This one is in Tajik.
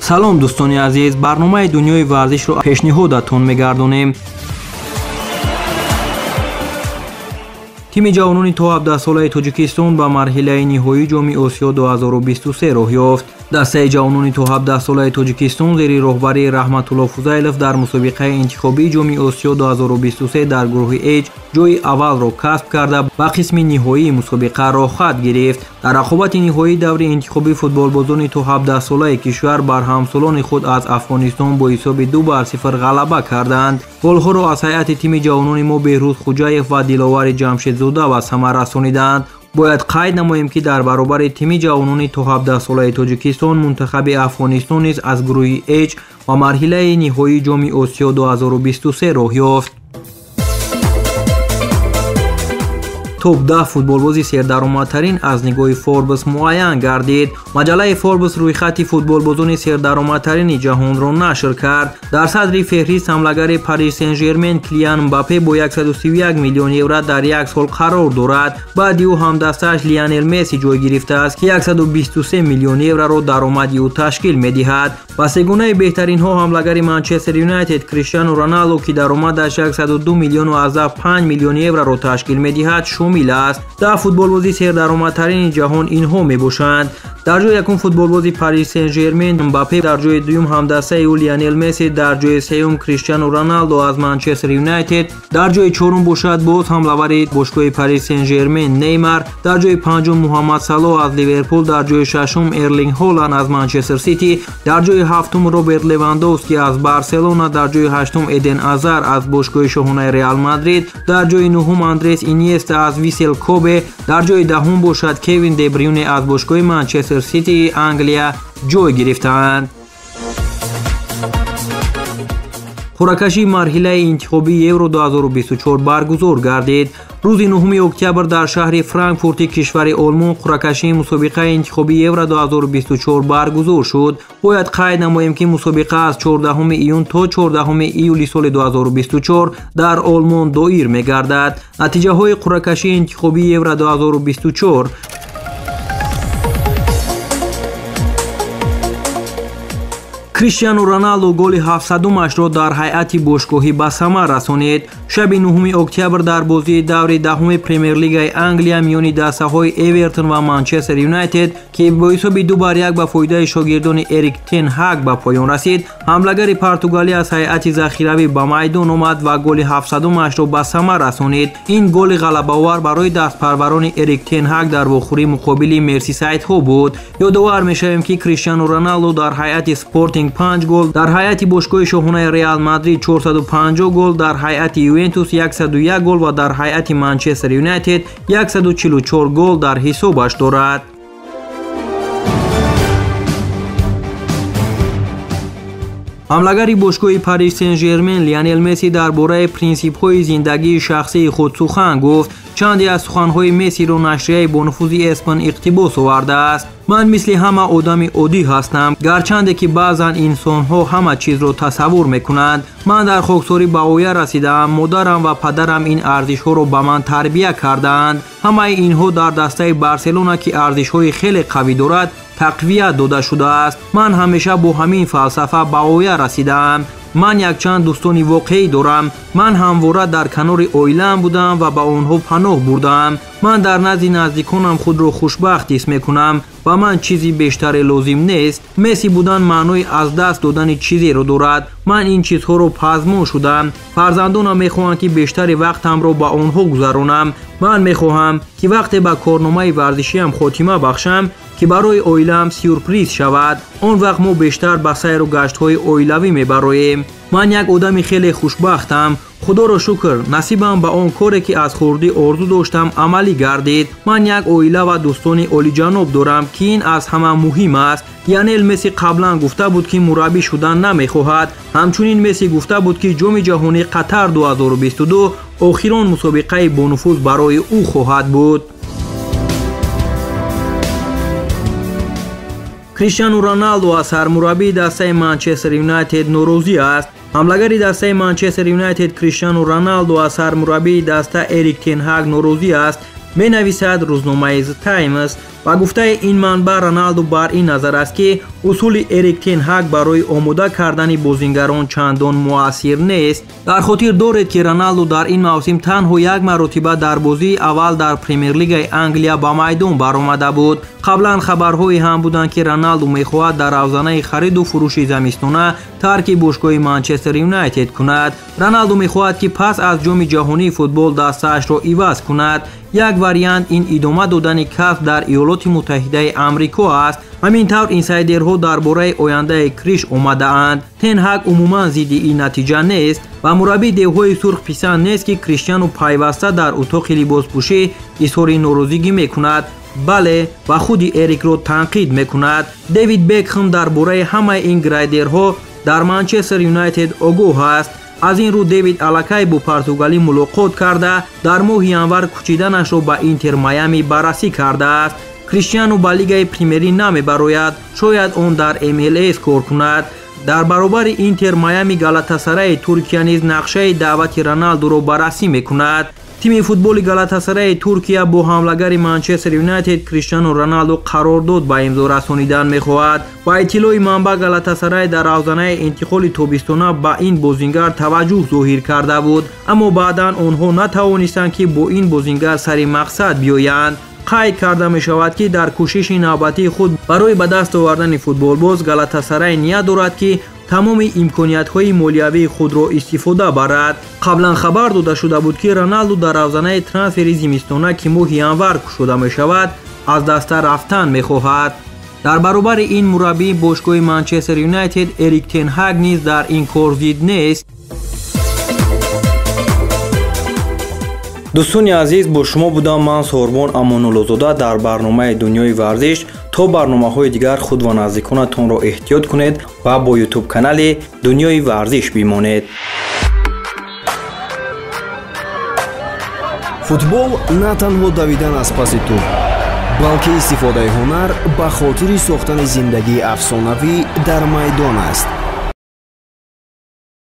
салом дӯстони азиз, барномаи дунёи варзишро пешниҳодатон мегардонем. тими ҷавонони то 17 солаи Тоҷикистон ба марҳилаи ниҳоии ҷоми Осиё 2023 роҳ ёфт. дастаи ҷавонони то 17 солаи Тоҷикистон зери роҳбарии Раҳматулло Фузайлов дар мусобиқаи интихобии ҷоми Осиё 2023 дар гурӯҳи H ҷойи аввалро касб карда ба қисми ниҳоии мусобиқа роҳ хат гирифт. дар рақобати ниҳоии даври интихобии футболбозони то 17 солаи кишвар бар ҳамсолони худ аз Афғонистон бо ҳисоби 2-0 ғалаба карданд. голҳоро аз ҳайати тими ҷавонони мо Беҳрӯз Хуҷаев ва Диловари Ҷамшедзода ба самар расониданд. бояд қайд намоем ки дар баробари тими ҷавонони то 17 солаи Тоҷикистон мунтахаби Афғонистон низ аз гурӯҳи H ва марҳилаи ниҳоии ҷоми Осиё 2023 роҳ ёфт. топ 10 футболбози сердаромадтарин аз нигоҳи Forbes муайян гардид. маҷаллаи Forbes рӯйхати футболбозони сердаромадтарини ҷаҳонро нашр кард. дар садри феҳрист ҳамлагари Париж Сен-Жермен Килиан Мбаппе бо 131 миллион евро дар як сол қарор дорад. баъди ӯ ҳамдастааш Лионел Месси ҷой гирифтааст ки 123 миллион евроро даромади ӯ ташкил медиҳад. ба сегонаи беҳтаринҳо ҳамлагари Манчестер Юнайтед Криштиану Роналдо ки даромадаш 102 миллион ва 5 миллион евроро ташкил медиҳад шомил аст. 10 футболбози сердаромадтарини ҷаҳон инҳо мебошанд. дар ҷои якум футболбози Париж Сен-Жермен Мбаппе, дар ҷои дуюм ҳамдастаи ӯ Лионел Месси, дар ҷои сеюм Криштиану Роналдо аз Манчестер Юнайтед, дар ҷои чорум бошад боз ҳамлавари бошгоҳи Париж Сен-Жермен Неймар, дар ҷои панҷум Муҳаммад Салоҳ аз Ливерпул, дар ҷои шашум Эрлинг Ҳоланд аз Манчестер Сити, дар ҷои ҳафтум Роберт Левандовски аз Барселона, дар ҷои ҳаштум Эден Азар аз бошгоҳи шоҳонаи Реал Мадрид, дар ҷои нуҳум Андрес Иньеста аз Висел Кобе, дар ҷои даҳум бошад Кевин Де Брюйне аз бошгоҳи Манчестер Сити Англия ҷой гирифтаанд. қуръакашии марҳилаи интихобии Евро 2024 баргузор гардид. рӯзи 9 октябр дар шаҳри Франкфурти кишвари Олмон қуръакашии мусобиқаи интихобии Евро 2024 баргузор шуд. бояд қайд намоем ки мусобиқа аз 14 июн то 14 июли соли 2024 дар Олмон доир мегардад. натиҷаҳои қуръакашии интихобии Евро 2024: криштиану Роналдо голи 700-умашро дар ҳайати бошгоҳӣ ба самар расонид. шаби 9 октябр дар бозии даври 10 премер-лигаи Англия миёни дастаҳои Эвертон ва Манчестер Юнайтед ки бо ҳисоби 2-1 ба фоидаи шогирдони Эрик Тен Ҳаг ба поён расид, ҳамлагари Португалия аз ҳайати захиравӣ ба майдон омад ва голи 700-умашро ба самар расонид. ин голи ғалабаовар барои дастпарварони Эрик Тен Ҳаг дар вохӯрии муқобили Мерсисайдҳо буд. ёдовар мешавем ки Криштиану Роналдо дар ҳайати Спортинг 5 гол, дар ҳайати бошгоҳи шоҳонаи Реал Мадрид 450 гол, дар ҳайати Ювентус 101 гол ва дар ҳайати Манчестер Юнайтед 144 гол дар ҳисобаш дорад. ҳамлагари бошгоҳи Париж Сен-Жермен Лионел Месси дар бораи принсипҳои зиндагии шахсии худ сухан гуфт. чанде аз суханҳои Мессиро нашрияи бонуфузи ESPN иқтибос овардааст. ман мисли ҳама одами оддӣ ҳастам, гарчанде ки баъзан инсонҳо ҳама чизро тасаввур мекунанд. ман дар хоксорӣ ба оя расидаам. модарам ва падарам ин арзишҳоро ба ман тарбия кардаанд. ҳамаи инҳо дар дастаи Барселона ки арзишҳои хеле қавӣ дорад тақвият дода шудааст. ман ҳамеша бо ҳамин фалсафа ба оя расидаам. ман якчанд дӯстони воқеӣ дорам. ман ҳамвора дар канори оилаам будам ва ба онҳо паноҳ бурдаам. ман дар назди наздиконам худро хушбахт ҳис мекунам. ба ман чизи бештаре лозим нест. месси будан маънои аз даст додани чизеро дорад. ман ин чизҳоро пазмон шудам. фарзандонам мехоҳанд ки бештари вақтамро ба онҳо гузаронам. ман мехоҳам ки вақте ба корномаи варзишиам хотима бахшам ки барои оилаам сюрприз шавад. он вақт мо бештар ба сайру гаштҳои оилавӣ мебароем. ман як одами хеле хушбахтам. худоро шукр, насибам ба он коре ки аз хурдӣ орзу доштам амалӣ гардид. ман як оила ва дӯстони олиҷаноб дорам ки ин аз ҳама муҳим аст. Лионел Месси қаблан гуфта буд ки мураббӣ шудан намехоҳад. ҳамчунин Месси гуфта буд ки ҷоми ҷаҳонии Қатар 2022 охирон мусобиқаи бонуфуз барои ӯ хоҳад буд. криштиану Роналдо аз сармураббии дастаи Манчестер Юнайтед норозӣ аст. ҳамлагари дастаи Манчестер Юнайтед Криштиану Роналдо аз сармураббии даста Эрик Тен Ҳаг норозӣ аст. менависад рӯзномаи The Times. Ба гуфтаи ин манбаъ Роналду бар ин назар аст ки усули Эрик Тен Хаг барои омода кардани бозингарон чандон муассир нест. дар хотир доред ки Роналду дар ин мавсим танҳо як маротиба дар бозии аввал дар Премер-лигаи Англия ба майдон баромада буд. қаблан хабарҳое ҳам буданд ки Роналду мехоҳад дар равзанаи хариду фурӯши зимистона тарки бошгоҳи Манчестер Юнайтед кунад. Роналду мехоҳад ки пас аз ҷоми ҷаҳонии футбол дастаашро иваз кунад. як вариант ин идома додани касб дар Иёлоти Муттаҳидаи Амрико аст. ҳамин тавр инсайдерҳо дар бораи ояндаи Криш омадаанд. Тен Хаг умуман зидди ин натиҷа нест ва мураббии девҳои сурх писанд нест ки Криштиану пайваста дар утоқи либоспӯшӣ изҳори норӯзигӣ мекунад, бале ва худи Эрикро танқид мекунад. Дэвид Бекхэм дар бораи ҳамаи ин грайдерҳо дар Манчестер Юнайтед огоҳ аст. аз ин рӯ Дэвид аллакай бо португалӣ мулоқот карда дар моҳи январ кӯчиданашро ба Интер Майами баррасӣ кардааст. Криштиану ба лигаи премерӣ намебарояд, шояд он дар MLS кор кунад. дар баробари Интер Майами Галатасараи Туркия низ нақшаи даъвати Роналдуро баррасӣ мекунад. тими футболи Галатасараи Туркия бо ҳамлагари Манчестер Юнайтед Криштиану Роналду қарордод ба имзо расонидан мехоҳад. ба иттилои манбаъ Галатасарай дар равзанаи интиқоли тобистона ба ин бозингар таваҷҷӯҳ зоҳир карда буд, аммо баъдан онҳо натавонистанд ки бо ин бозингар сари мақсад биёянд. қайд карда мешавад ки дар кӯшиши навбатии худ барои ба даст овардани футболбоз Галатасарай ният дорад ки тамоми имкониятҳои молиявии худро истифода барад. қаблан хабар дода шуда буд ки Роналду дар равзанаи трансфери зимистона ки моҳи январ кушода мешавад аз даста рафтан мехоҳад. дар баробари ин мураббии бошгоҳи Манчестер Юнайтед Эрик Тен Хаг низ дар ин кор зид нест. дӯстони азиз, бо шумо будам ман Сорбон Амонуллозода дар барномаи Дунёи варзиш. то барномаҳои дигар худ ва наздиконатонро эҳтиёт кунед ва бо YouTube канали Дунёи варзиш бимонед. футбол на танҳо давидан аз паси туп, балки истифодаи ҳунар ба хотири сохтани зиндагии афсонавӣ дар майдон аст.